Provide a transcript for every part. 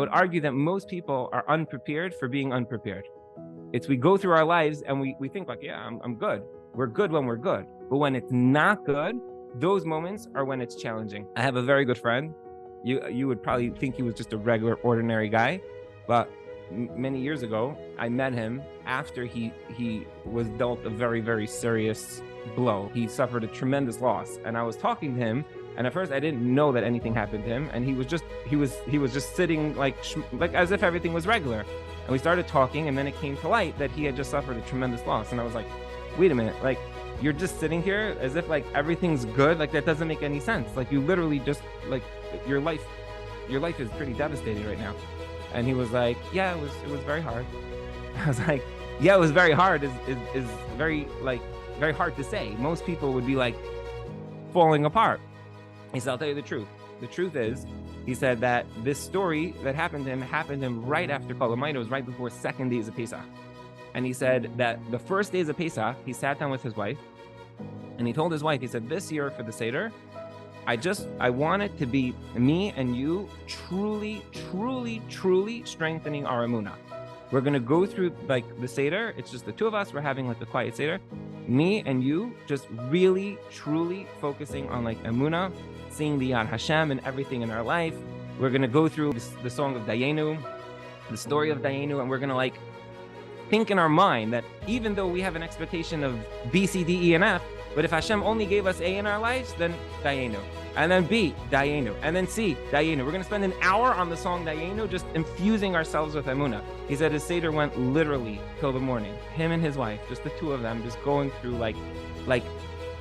would argue that most people are unprepared for being unprepared. It's we go through our lives and we think like, yeah, I'm good. We're good when we're good. But when it's not good, those moments are when it's challenging. I have a very good friend. You would probably think he was just a regular, ordinary guy. But many years ago, I met him after he was dealt a very, very serious blow. He suffered a tremendous loss. And I was talking to him. And at first I didn't know that anything happened to him. And he was just sitting like as if everything was regular. And we started talking, and then it came to light that he had just suffered a tremendous loss. And I was like, wait a minute, like you're just sitting here as if like everything's good. Like that doesn't make any sense. Like you literally just like your life is pretty devastated right now. And he was like, yeah, it was very hard. I was like, yeah, it was very hard is very hard to say. Most people would be like falling apart. He said, I'll tell you the truth. The truth is, he said that this story that happened to him right after Kol Hamayim. It was right before second days of Pesach. And he said that the first days of Pesach, he sat down with his wife, and he told his wife, he said, this year for the Seder, I want it to be me and you truly, truly, truly strengthening our emunah. We're going to go through like the Seder. It's just the two of us. We're having like a quiet Seder. Me and you just really, truly focusing on like emunah, seeing the Yad Hashem and everything in our life. We're going to go through the song of Dayenu, the story of Dayenu, and we're going to like think in our mind that even though we have an expectation of B, C, D, E, and F, but if Hashem only gave us A in our lives, then Dayenu. And then B, Dayenu. And then C, Dayenu. We're going to spend an hour on the song Dayenu, just infusing ourselves with emunah. He said his Seder went literally till the morning. Him and his wife, just the two of them, just going through like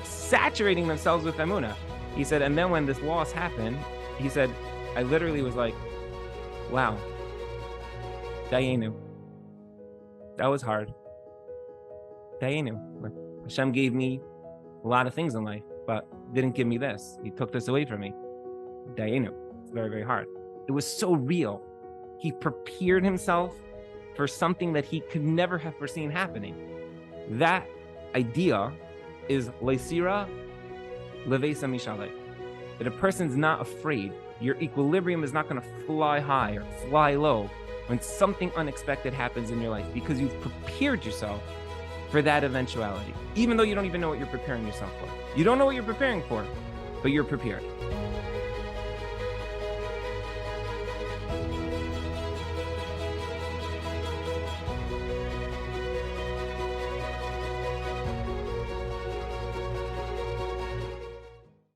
saturating themselves with emunah. He said, and then when this loss happened, he said, I literally was like, wow, Dayenu. That was hard. Dayenu. Hashem gave me a lot of things in life, but didn't give me this. He took this away from me. Dayenu. It's very, very hard. It was so real. He prepared himself for something that he could never have foreseen happening. That idea is Leisira Levesa Mishalei. That a person's not afraid. Your equilibrium is not going to fly high or fly low when something unexpected happens in your life, because you've prepared yourself for that eventuality, even though you don't even know what you're preparing yourself for. You don't know what you're preparing for, but you're prepared.